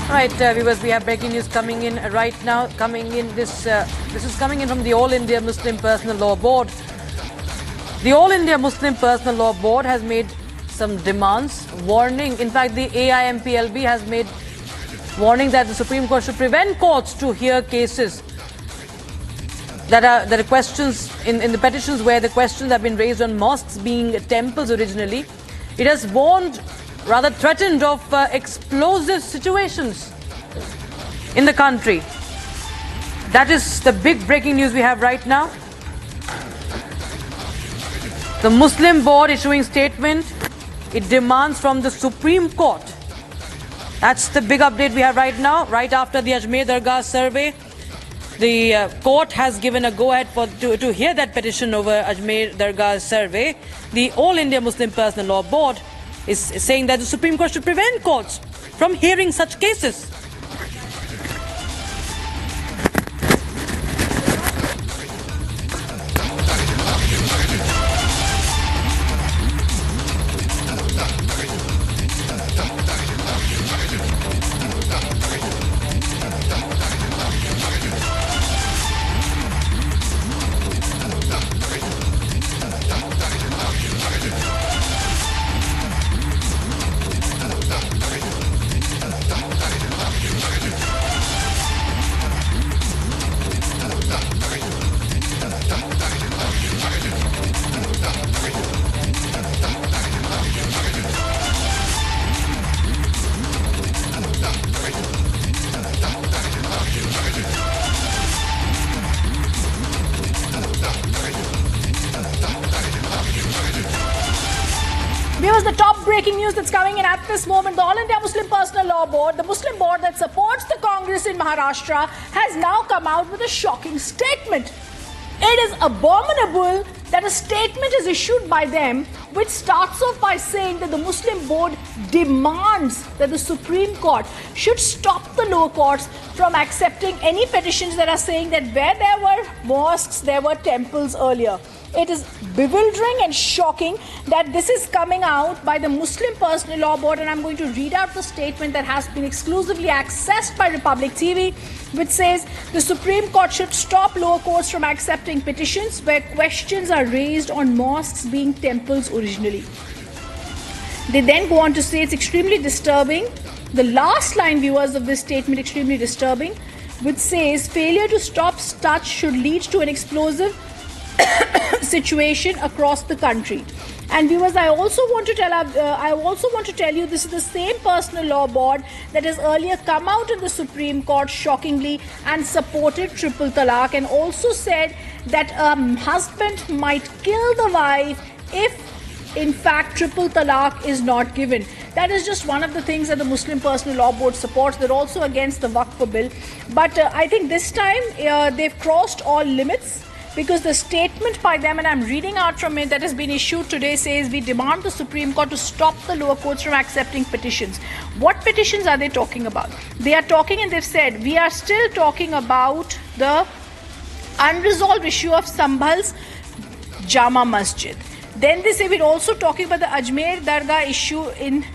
Right, viewers, we have breaking news coming in right now. This is coming in from the All India Muslim Personal Law Board. The All India Muslim Personal Law Board has made some demands, warning. In fact, the AIMPLB has made warning that the Supreme Court should prevent courts to hear cases that are questions in the petitions where the questions have been raised on mosques being temples originally. It has warned, rather threatened, of explosive situations in the country. That is the big breaking news we have right now. The Muslim Board issuing statement. It demands from the Supreme Court. That's the big update we have right now. Right after the Ajmer Dargah survey, the court has given a go-ahead to hear that petition over Ajmer Dargah's survey. The All India Muslim Personal Law Board is saying that the Supreme Court should prevent courts from hearing such cases. Here's the top breaking news that's coming in at this moment. The All India Muslim Personal Law Board, the Muslim board that supports the Congress in Maharashtra, has now come out with a shocking statement. It is abominable that a statement is issued by them which starts off by saying that the Muslim board demands that the Supreme Court should stop the lower courts from accepting any petitions that are saying that where there were mosques, there were temples earlier. It is bewildering and shocking that this is coming out by the Muslim Personal Law Board, and I'm going to read out the statement that has been exclusively accessed by Republic TV, which says the Supreme Court should stop lower courts from accepting petitions where questions are raised on mosques being temples originally. They then go on to say it's extremely disturbing. The last line, viewers, of this statement, extremely disturbing, which says failure to stop such should lead to an explosive situation across the country. And viewers, I also want to tell you this is the same personal law board that has earlier come out in the Supreme Court shockingly and supported triple talaq, and also said that a husband might kill the wife if in fact triple talaq is not given. That is just one of the things that the Muslim Personal Law Board supports. They're also against the Waqf bill, but I think this time they've crossed all limits, because the statement by them, and I'm reading out from it, that has been issued today, says we demand the Supreme Court to stop the lower courts from accepting petitions. What petitions are they talking about? They are talking, and they've said, we are still talking about the unresolved issue of Sambhal's Jama Masjid. Then they say we're also talking about the Ajmer Dargah issue, in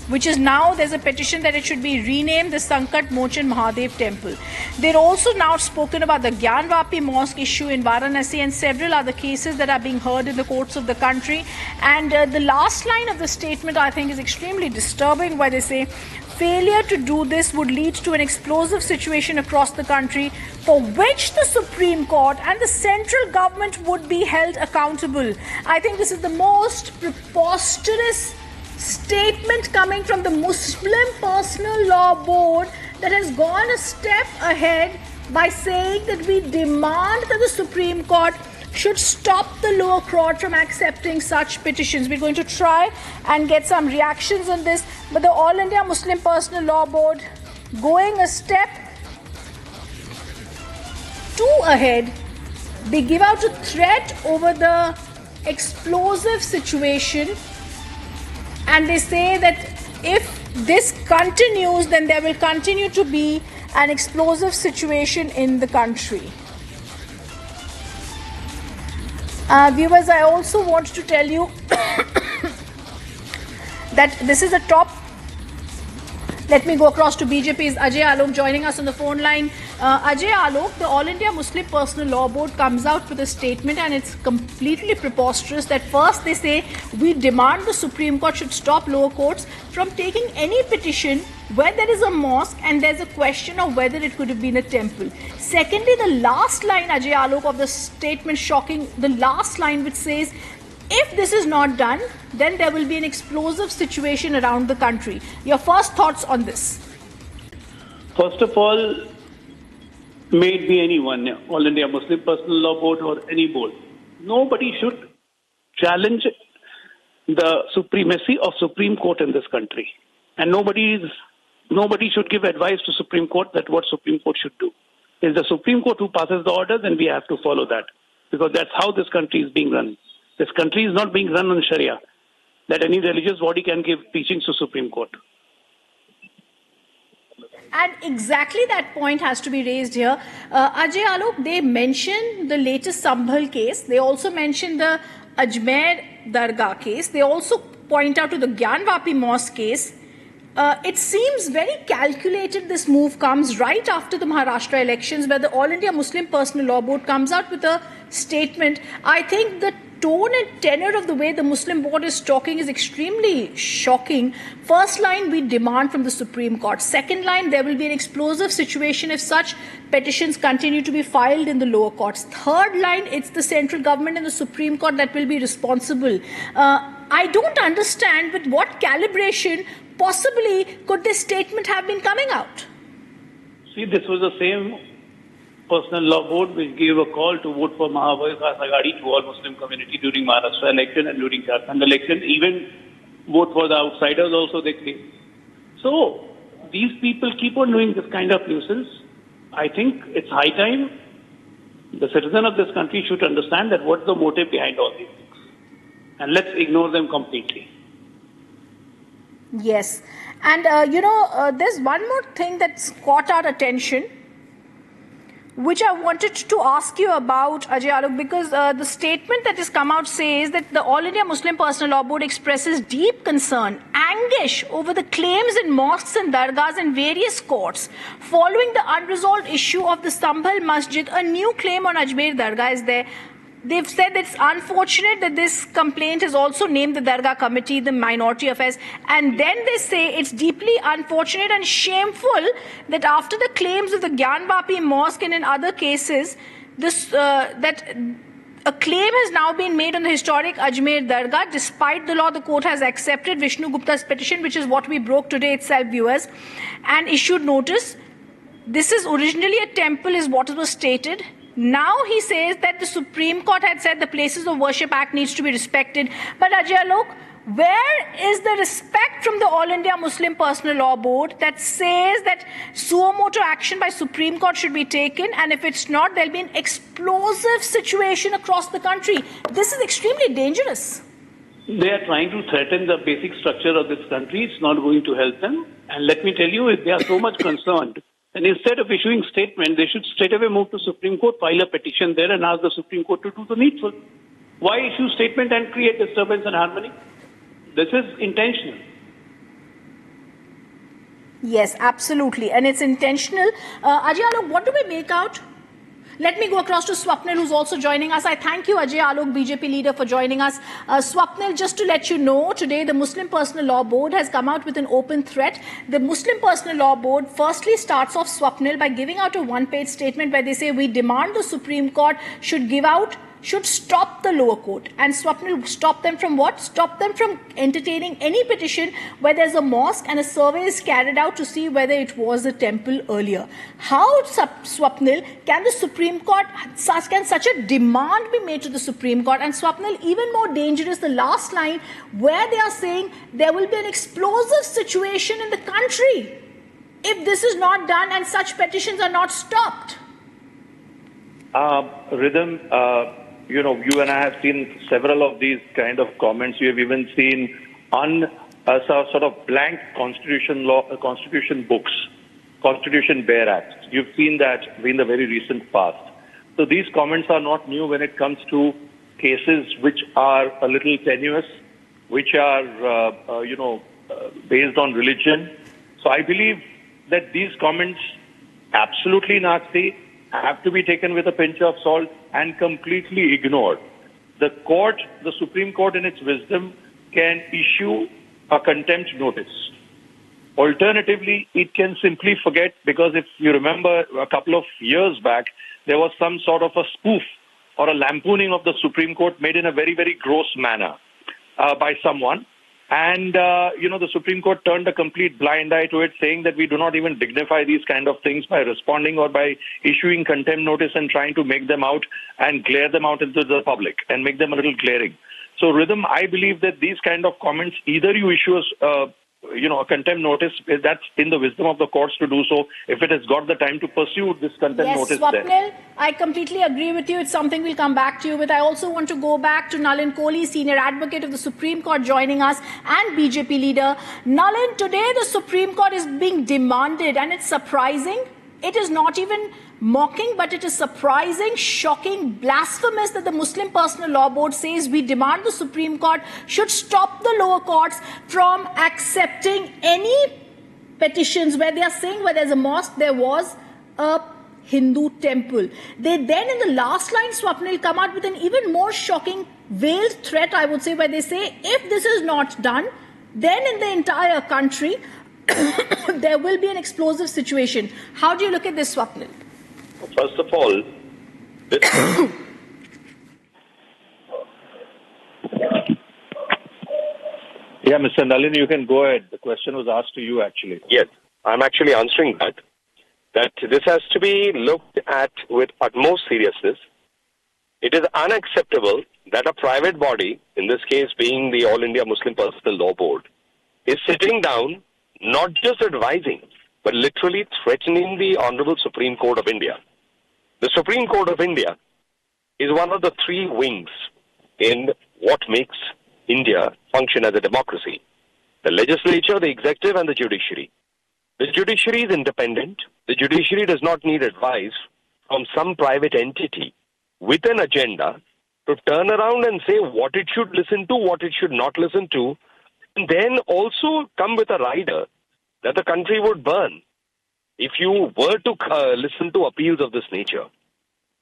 which is now there's a petition that it should be renamed the Sankat Mochan Mahadev Temple. They're also now spoken about the Gyanvapi Mosque issue in Varanasi and several other cases that are being heard in the courts of the country. And the last line of the statement, I think, is extremely disturbing, where they say failure to do this would lead to an explosive situation across the country, for which the Supreme Court and the central government would be held accountable. I think this is the most preposterous statement coming from the Muslim Personal Law Board, that has gone a step ahead by saying that we demand that the Supreme Court should stop the lower court from accepting such petitions. We're going to try and get some reactions on this, but the All India Muslim Personal Law Board going a step too ahead. They give out a threat over the explosive situation, and they say that if this continues, then there will continue to be an explosive situation in the country. Viewers, I also want to tell you that this is a top Let me go across to BJP's Ajay Alok joining us on the phone line. Ajay Alok, the All India Muslim Personal Law Board comes out with a statement and it's completely preposterous that first they say we demand the Supreme Court should stop lower courts from taking any petition where there is a mosque and there's a question of whether it could have been a temple. Secondly, the last line, Ajay Alok, of the statement, shocking, the last line which says, if this is not done, then there will be an explosive situation around the country. Your first thoughts on this? First of all, may it be anyone, All India Muslim Personal Law Board or any board, nobody should challenge the supremacy of Supreme Court in this country. And nobody should give advice to Supreme Court that what Supreme Court should do. It's the Supreme Court who passes the orders and we have to follow that. Because that's how this country is being run. This country is not being run on Sharia, that any religious body can give teachings to Supreme Court. And exactly that point has to be raised here. Ajay Alok, they mention the latest Sambhal case. They also mention the Ajmer Dargah case. They also point out to the Gyanvapi Mosque case. It seems very calculated this move comes right after the Maharashtra elections where the All India Muslim Personal Law Board comes out with a statement. I think the tone and tenor of the way the Muslim board is talking is extremely shocking. First line, we demand from the Supreme Court. Second line, there will be an explosive situation if such petitions continue to be filed in the lower courts. Third line, it's the central government and the Supreme Court that will be responsible. I don't understand with what calibration possibly could this statement have been coming out. See, this was the same Personal Law Board which gave a call to vote for Mahabharata Agadi to all Muslim community during Maharashtra election and during Jharkhand election. Even vote for the outsiders also they claim. So, these people keep on doing this kind of nuisance. I think it's high time the citizen of this country should understand that what's the motive behind all these things. And let's ignore them completely. Yes. And, there's one more thing that's caught our attention, which I wanted to ask you about, Ajay Alok, because the statement that has come out says that the All India Muslim Personal Law Board expresses deep concern, anguish over the claims in mosques and dargahs in various courts. Following the unresolved issue of the Sambhal Masjid, a new claim on Ajmer Dargah is there. They've said it's unfortunate that this complaint has also named the Dargah Committee, the Minority Affairs, and then they say it's deeply unfortunate and shameful that after the claims of the Gyanvapi Mosque and in other cases, that a claim has now been made on the historic Ajmer Dargah. Despite the law, the court has accepted Vishnu Gupta's petition, which is what we broke today itself, viewers, and issued notice. This is originally a temple, is what was stated. Now he says that the Supreme Court had said the Places of Worship Act needs to be respected. But Ajay Alok, where is the respect from the All India Muslim Personal Law Board that says that suo motu action by Supreme Court should be taken, and if it's not, there'll be an explosive situation across the country? This is extremely dangerous. They are trying to threaten the basic structure of this country. It's not going to help them. And let me tell you, if they are so much concerned, and instead of issuing statement, they should straight away move to Supreme Court, file a petition there and ask the Supreme Court to do the needful. Why issue statement and create disturbance and harmony? This is intentional. Yes, absolutely. And it's intentional. Ajay Alok, what do we make out? Let me go across to Swapnil, who's also joining us. I thank you, Ajay Alok, BJP leader, for joining us. Swapnil, just to let you know, today the Muslim Personal Law Board has come out with an open threat. The Muslim Personal Law Board firstly starts off, Swapnil, by giving out a one-page statement where they say, we demand the Supreme Court should stop the lower court. And Swapnil, stop them from what? Stop them from entertaining any petition where there's a mosque and a survey is carried out to see whether it was a temple earlier. How, Swapnil, can the Supreme Court, can such a demand be made to the Supreme Court? And Swapnil, even more dangerous, the last line where they are saying there will be an explosive situation in the country if this is not done and such petitions are not stopped. Rhythm, you and I have seen several of these kind of comments. We have even seen on sort of blank constitution books, Constitution Bare Acts. You've seen that in the very recent past. So these comments are not new when it comes to cases which are a little tenuous, which are, based on religion, So I believe that these comments, absolutely nasty, have to be taken with a pinch of salt and completely ignored. The court, the Supreme Court in its wisdom, can issue a contempt notice. Alternatively, it can simply forget, because if you remember a couple of years back, there was some sort of a spoof or a lampooning of the Supreme Court made in a very, very gross manner by someone. And, the Supreme Court turned a complete blind eye to it, saying that we do not even dignify these kind of things by responding or by issuing contempt notice and trying to make them out and glare them out into the public and make them a little glaring. So, Rhythm, I believe that these kind of comments, either you issue a contempt notice, that's in the wisdom of the courts to do so, if it has got the time to pursue this contempt notice. Yes, Swapnil, I completely agree with you. It's something we'll come back to you with. I also want to go back to Nalin Kohli, Senior Advocate of the Supreme Court, joining us, and BJP leader. Nalin, today the Supreme Court is being demanded, and it's surprising. It is not even mocking, but it is surprising, shocking, blasphemous that the Muslim Personal Law Board says we demand the Supreme Court should stop the lower courts from accepting any petitions where they are saying where there's a mosque, there was a Hindu temple. They then in the last line, Swapnil, come out with an even more shocking veiled threat, I would say, where they say if this is not done, then in the entire country there will be an explosive situation. How do you look at this, Swapnil? First of all, Yeah, Mr. Nalin, you can go ahead. The question was asked to you, actually. yes, I'm actually answering that this has to be looked at with utmost seriousness. It is unacceptable that a private body, in this case being the All India Muslim Personal Law Board, is sitting down, not just advising, but literally threatening the Honorable Supreme Court of India. The Supreme Court of India is one of the three wings in what makes India function as a democracy: the legislature, the executive, and the judiciary. The judiciary is independent. The judiciary does not need advice from some private entity with an agenda to turn around and say what it should listen to, what it should not listen to, and then also come with a rider that the country would burn if you were to listen to appeals of this nature.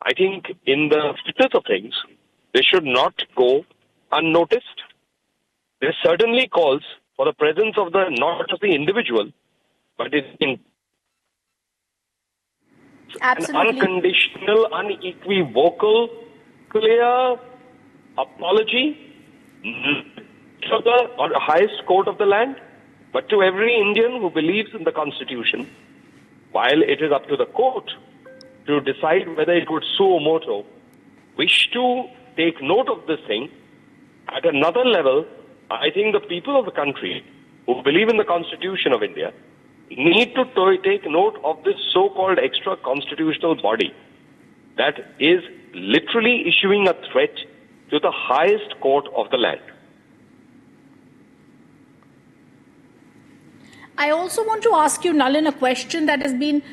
I think in the fitness of things, they should not go unnoticed. This certainly calls for the presence of not just the individual, but an unconditional, unequivocal, clear apology to the highest court of the land, but to every Indian who believes in the Constitution, while it is up to the court to decide whether it would suo moto wish to take note of this thing. At another level, I think the people of the country who believe in the Constitution of India need to take note of this so-called extra constitutional body that is literally issuing a threat to the highest court of the land. I also want to ask you, Nalin, a question that has been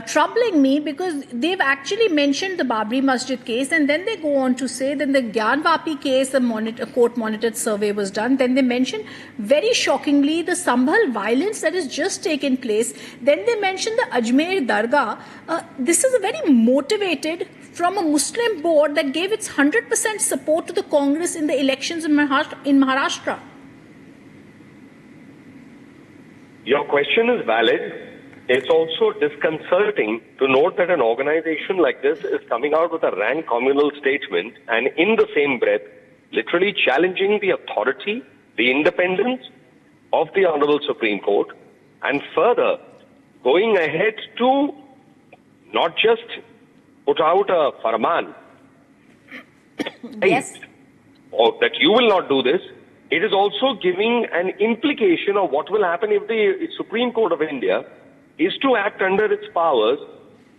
troubling me, because they've actually mentioned the Babri Masjid case, and then they go on to say that the Gyanvapi case, a court-monitored survey was done. Then they mention, very shockingly, the Sambhal violence that has just taken place. Then they mention the Ajmer Dargah. This is a very motivated from a Muslim board that gave its 100% support to the Congress in the elections in Maharashtra. Your question is valid. It's also disconcerting to note that an organization like this is coming out with a rank communal statement and in the same breath literally challenging the authority, the independence of the Honorable Supreme Court, and further going ahead to not just put out a farman Yes. or that you will not do this. It is also giving an implication of what will happen if the Supreme Court of India is to act under its powers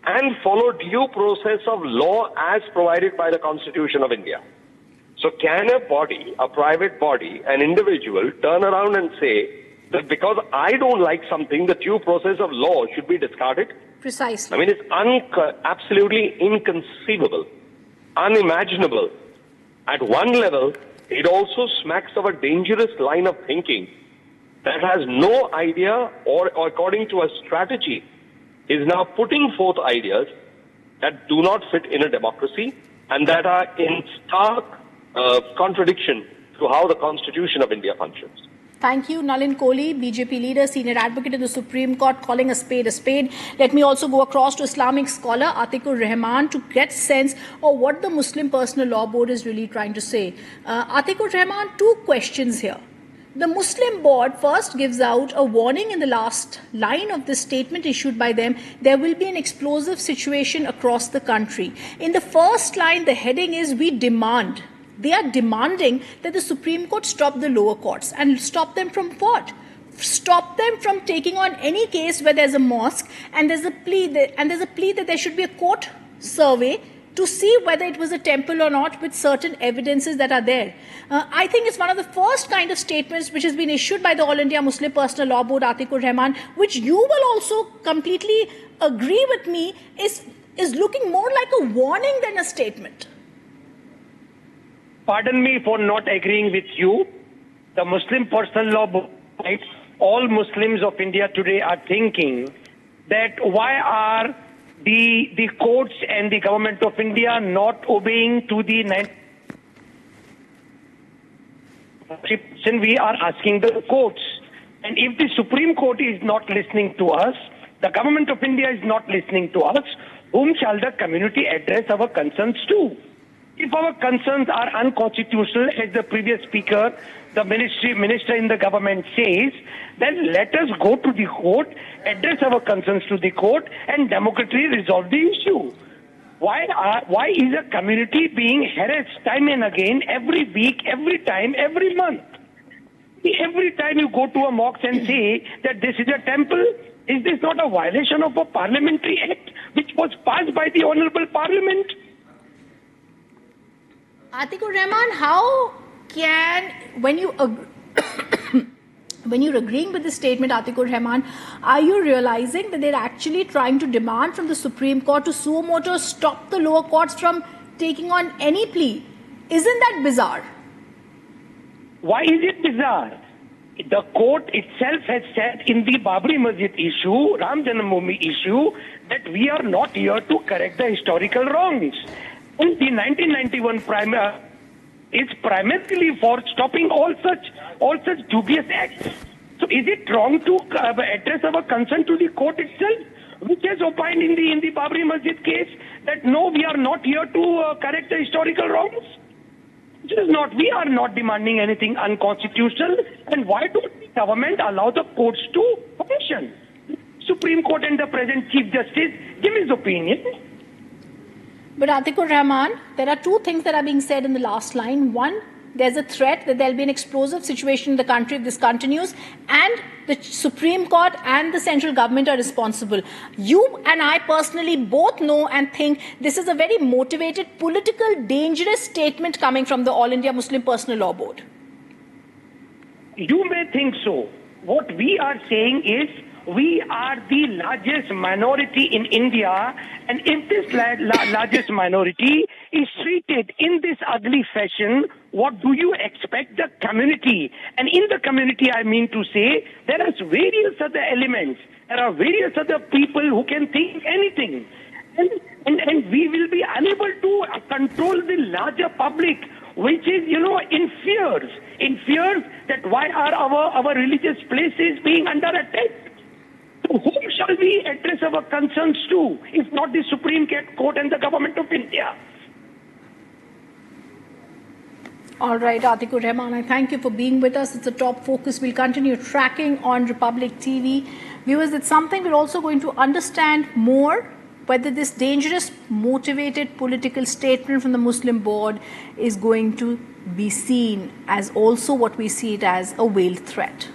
and follow due process of law as provided by the Constitution of India. So can a body, a private body, an individual turn around and say that because I don't like something, the due process of law should be discarded? Precisely. I mean, it's absolutely inconceivable, unimaginable. At one level, it also smacks of a dangerous line of thinking that has no idea or according to a strategy is now putting forth ideas that do not fit in a democracy and that are in stark contradiction to how the Constitution of India functions. Thank you, Nalin Kohli, BJP leader, senior advocate of the Supreme Court, calling a spade a spade. Let me also go across to Islamic scholar Atikur Rahman to get sense of what the Muslim Personal Law Board is really trying to say. Atikur Rahman, two questions here. The Muslim board first gives out a warning in the last line of this statement issued by them. There will be an explosive situation across the country. In the first line, the heading is, we demand. They are demanding that the Supreme Court stop the lower courts. And stop them from what? Stop them from taking on any case where there's a mosque and there's a plea that there should be a court survey to see whether it was a temple or not with certain evidences that are there. I think it's one of the first kind of statements which has been issued by the All India Muslim Personal Law Board, Atikur Rahman, which you will also completely agree with me is looking more like a warning than a statement. Pardon me for not agreeing with you. The Muslim Personal Law Board, all Muslims of India today are thinking that why are the courts and the government of India not obeying to the 90%? We are asking the courts. And if the Supreme Court is not listening to us, the government of India is not listening to us, whom shall the community address our concerns to? If our concerns are unconstitutional, as the previous speaker, the minister in the government says, then let us go to the court, address our concerns to the court, and democratically resolve the issue. Why is a community being harassed time and again, every week, every time, every month? Every time you go to a mosque and say that this is a temple, is this not a violation of a parliamentary act which was passed by the Honorable Parliament? Atikur Rahman, how can, when you're agreeing with this statement, Atikur Rahman, are you realizing that they're actually trying to demand from the Supreme Court to suo moto stop the lower courts from taking on any plea? Isn't that bizarre? Why is it bizarre? The court itself has said in the Babri Masjid issue, Ram Janmabhoomi issue, that we are not here to correct the historical wrongs. And the 1991 is primarily for stopping all such dubious acts. So is it wrong to address our concern to the court itself, which has opined in the Babri Masjid case that no, we are not here to correct the historical wrongs? It is not. We are not demanding anything unconstitutional. And why don't the government allow the courts to function? Supreme Court and the present Chief Justice give his opinion. But Atikur Rahman, there are two things that are being said in the last line. One, there's a threat that there'll be an explosive situation in the country if this continues, and the Supreme Court and the central government are responsible. You and I personally both know and think this is a very motivated, political, dangerous statement coming from the All India Muslim Personal Law Board. You may think so. What we are saying is, we are the largest minority in India, and if this largest minority is treated in this ugly fashion, what do you expect the community? And in the community, I mean to say, there are various other elements. There are various other people who can think anything. And we will be unable to control the larger public, which is, in fears that why are our religious places being under attack? Whom shall we address our concerns to, if not the Supreme Court and the government of India? All right, Atikur Rahman, I thank you for being with us. It's a top focus. We'll continue tracking on Republic TV. Viewers, it's something we're also going to understand more, whether this dangerous, motivated political statement from the Muslim board is going to be seen as also what we see it as a veiled threat.